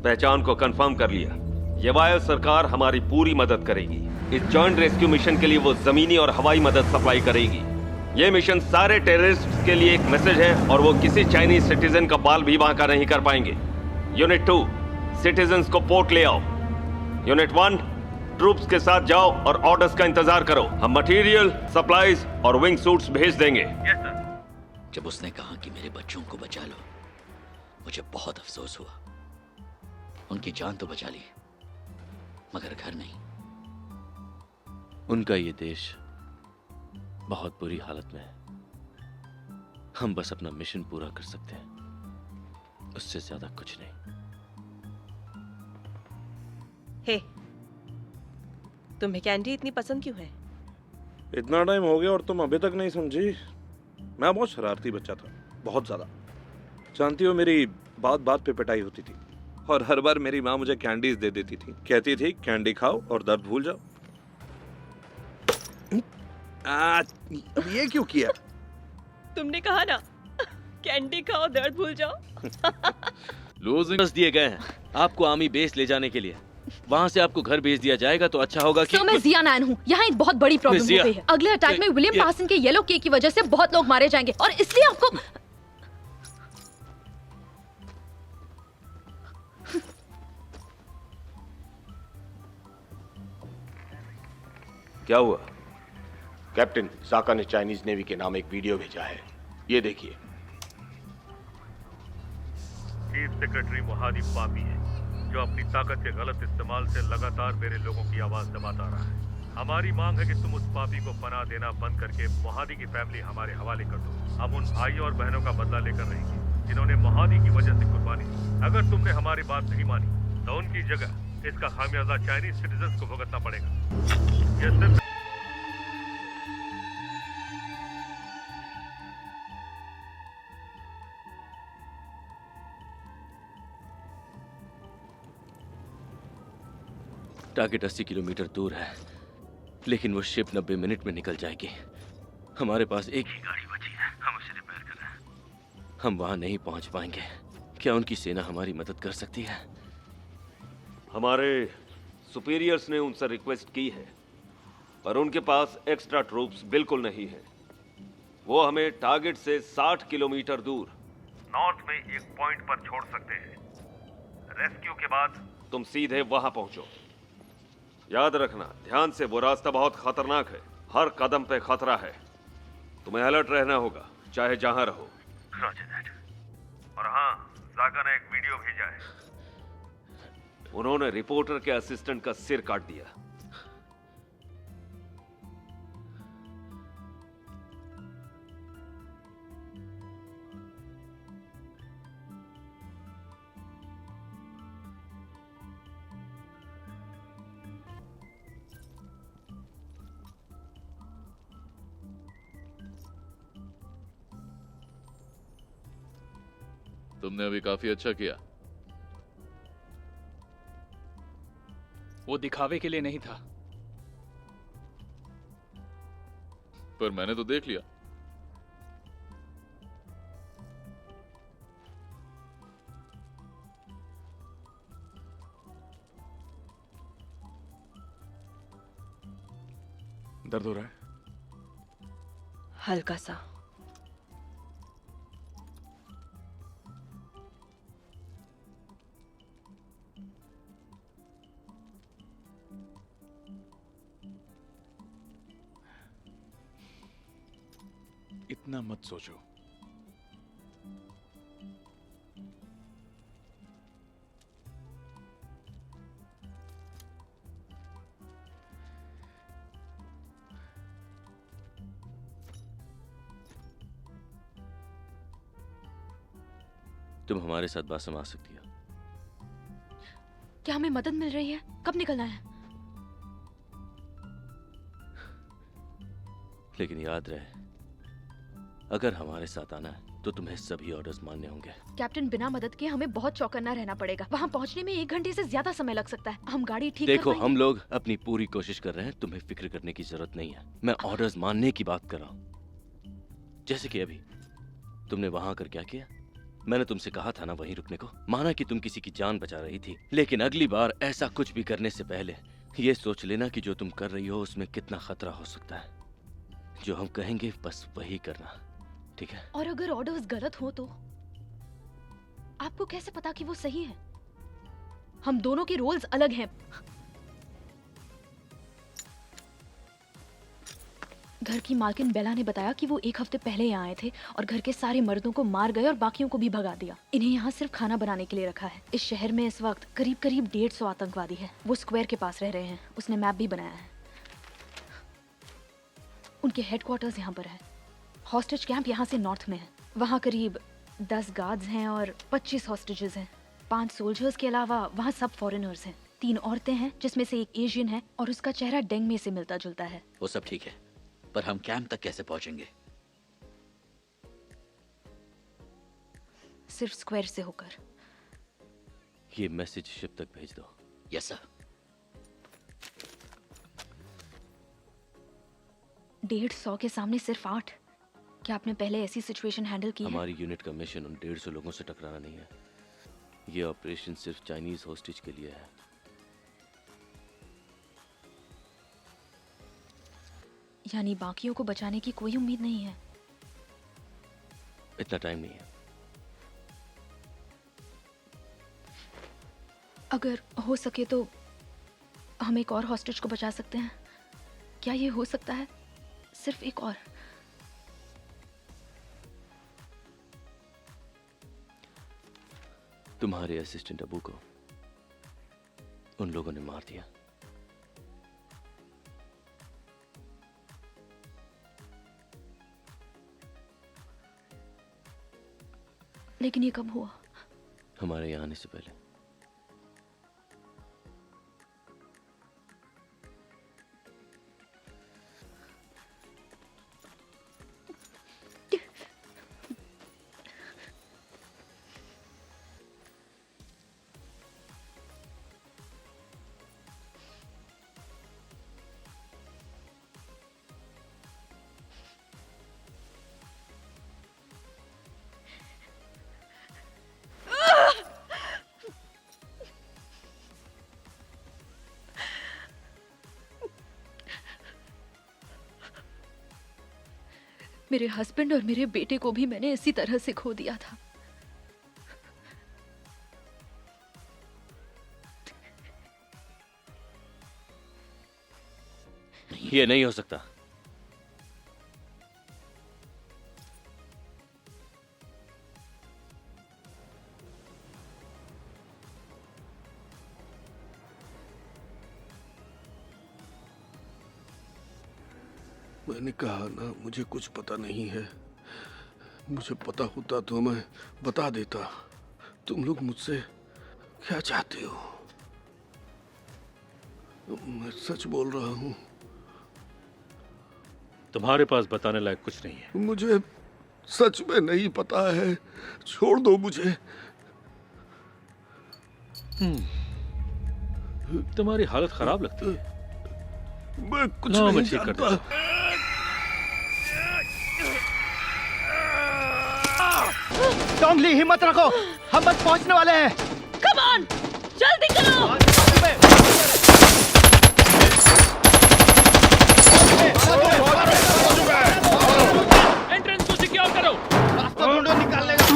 पहचान को कंफर्म कर लिया। यवायो सरकार हमारी पूरी मदद करेगी। इस जॉइंट रेस्क्यू मिशन के लिए वो जमीनी और हवाई मदद सप्लाई करेगी। ये मिशन सारे टेररिस्ट के लिए एक मैसेज है और वो किसी चाइनीज सिटीजन का बाल भी वहां का नहीं कर पाएंगे। यूनिट 2, सिटीजन्स को पोर्ट ले आओ। यूनिट 1, ट्रूप्स के साथ जाओ और ऑर्डर्स का इंतजार करो। हम मटेरियल, सप्लाईज और विंग सूट्स भेज देंगे। Yes sir. जब उसने कहा कि मेरे बच्चों को बचा लो, मुझे बहुत अफसोस हुआ। उनकी जान तो बचा ली, मगर घर नहीं। उनका ये देश बहुत बुरी हालत में है। हम बस अपना मिशन पूरा कर सकते हैं, उससे ज्यादा कुछ नहीं। हे, तुम्हें कैंडी इतनी पसंद क्यों है? इतना टाइम हो गया और तुम अभी तक नहीं समझी? मैं बहुत शरारती बच्चा था, बहुत ज्यादा। जानती हो, मेरी बात बात पे पिटाई होती थी और हर बार मेरी माँ मुझे कैंडीज दे देती थी। कहती थी कैंडी खाओ और दर्द भूल जाओ। अब ये क्यों किया? तुमने कहा ना, कैंडी खाओ दर्द भूल जाओ। लूजिंग दिए गए हैं आपको आर्मी बेस ले जाने के लिए। वहाँ से आपको घर भेज दिया जाएगा तो अच्छा होगा कि मैं जिया नायन हूँ। यहाँ एक बहुत बड़ी प्रॉब्लम हो गई है। अगले अटैक में विलियम पासन के येलो केक की वजह से बहुत लोग मारे जाएंगे और इसलिए आपको क्या हुआ? कैप्टन, साका ने चाइनीज नेवी के नाम एक वीडियो भेजा है, ये देखिए। चीफ सेक्रेटरी मोहादी पापी है जो अपनी ताकत के गलत इस्तेमाल से लगातार मेरे लोगों की आवाज दबाता रहा है। हमारी मांग है कि तुम उस पापी को पनाह देना बंद करके मोहादी की फैमिली हमारे हवाले कर दो। हम उन भाई और बहनों का बदला लेकर रहेंगे जिन्होंने मोहादी की वजह से कुर्बानी दी। अगर तुमने हमारी बात नहीं मानी तो उनकी जगह इसका खामियाजा चाइनीज सिटीजन्स को भुगतना पड़ेगा। ये सिर्फ टारगेट 80 किलोमीटर दूर है, लेकिन वो शिप 90 मिनट में निकल जाएगी। हमारे पास एक ही गाड़ी बची है, हम उसे रिपेयर कर रहे हैं। हम वहां नहीं पहुंच पाएंगे। क्या उनकी सेना हमारी मदद कर सकती है? हमारे सुपीरियर्स ने उनसे रिक्वेस्ट की है, पर उनके पास एक्स्ट्रा ट्रूप्स बिल्कुल नहीं है। वो हमें टारगेट से 60 किलोमीटर दूर नॉर्थ में एक पॉइंट पर छोड़ सकते हैं। रेस्क्यू के बाद तुम सीधे वहां पहुंचो। याद रखना, ध्यान से, वो रास्ता बहुत खतरनाक है। हर कदम पे खतरा है। तुम्हें अलर्ट रहना होगा, चाहे जहां रहो। Roger that. और हाँ, साका ने एक वीडियो भेजा है। उन्होंने रिपोर्टर के असिस्टेंट का सिर काट दिया। तुमने अभी काफी अच्छा किया। वो दिखावे के लिए नहीं था। पर मैंने तो देख लिया। दर्द हो रहा है? हल्का सा। इतना मत सोचो। तुम हमारे साथ बासम आ सकती हो। क्या हमें मदद मिल रही है? कब निकलना है? लेकिन याद रहे, अगर हमारे साथ आना है तो तुम्हें सभी ऑर्डर्स मानने होंगे। कैप्टन, बिना मदद के हमें बहुत चौकन्ना रहना पड़ेगा। वहाँ पहुँचने में 1 घंटे से ज्यादा समय लग सकता है। हम गाड़ी ठीक देखो, कर हम लोग अपनी पूरी कोशिश कर रहे हैं, तुम्हें फिक्र करने की जरूरत नहीं है। मैं ऑर्डर्स मानने की बात कर रहा हूँ। जैसे कि अभी तुमने वहां कर क्या किया? मैंने तुमसे कहा था ना वहीं रुकने को। माना कि तुम किसी की जान बचा रही थी, लेकिन अगली बार ऐसा कुछ भी करने से पहले ये सोच लेना कि जो तुम कर रही हो उसमें कितना खतरा हो सकता है। जो हम कहेंगे बस वही करना, ठीक है? और अगर ऑर्डर्स गलत हो तो आपको कैसे पता कि वो सही है? हम दोनों के रोल्स अलग हैं। घर की मालकिन बेला ने बताया कि वो 1 हफ्ते पहले यहाँ आए थे और घर के सारे मर्दों को मार गए और बाकियों को भी भगा दिया। इन्हें यहाँ सिर्फ खाना बनाने के लिए रखा है। इस शहर में इस वक्त करीब 150 आतंकवादी हैं। वो स्क्वायर के पास रह रहे हैं। उसने मैप भी बनाया है। उनके हेडक्वार्टर्स यहाँ पर है। हॉस्टेज कैंप यहाँ से नॉर्थ में है। वहाँ करीब 10 गार्ड्स हैं और 25 हॉस्टेजेस हैं। 5 सोल्जर्स के अलावा वहाँ सब फॉरेनर्स हैं। 3 औरतें हैं जिसमें से एक एशियन है और उसका चेहरा डेंग में से मिलता जुलता है। वो सब ठीक है, पर हम कैंप तक कैसे पहुंचेंगे? सिर्फ स्क्वायर से होकर। ये मैसेज शिप तक भेज दो। Yes sir. 150 के सामने सिर्फ 8। क्या आपने पहले ऐसी सिचुएशन हैंडल की है? हमारी यूनिट का मिशन उन 150 लोगों से टकराना नहीं है। ये ऑपरेशन सिर्फ चाइनीज होस्टेज के लिए है। यानी बाकियों को बचाने की कोई उम्मीद नहीं है। इतना टाइम नहीं है। अगर हो सके तो हम एक और हॉस्टेज को बचा सकते हैं। क्या ये हो सकता है? सिर्फ एक और। तुम्हारे असिस्टेंट अबू को उन लोगों ने मार दिया। लेकिन ये कब हुआ? हमारे यहाँ आने से पहले। मेरे हस्बैंड और मेरे बेटे को भी मैंने इसी तरह से खो दिया था। ये नहीं हो सकता। मैंने कहा ना, मुझे कुछ पता नहीं है। मुझे पता होता तो मैं बता देता। तुम लोग मुझसे क्या चाहते हो? मैं सच बोल रहा हूँ। तुम्हारे पास बताने लायक कुछ नहीं है। मुझे सच में नहीं पता है। छोड़ दो मुझे। तुम्हारी हालत खराब लगती है। मैं कुछ मैं नहीं ठीक कर जानता। देता। टोंगली, हिम्मत रखो, हम बस पहुंचने वाले हैं। कम ऑन, जल्दी करो। एंट्रेंस को सिक्योर करो। रास्ता ढूंढो, निकालने का।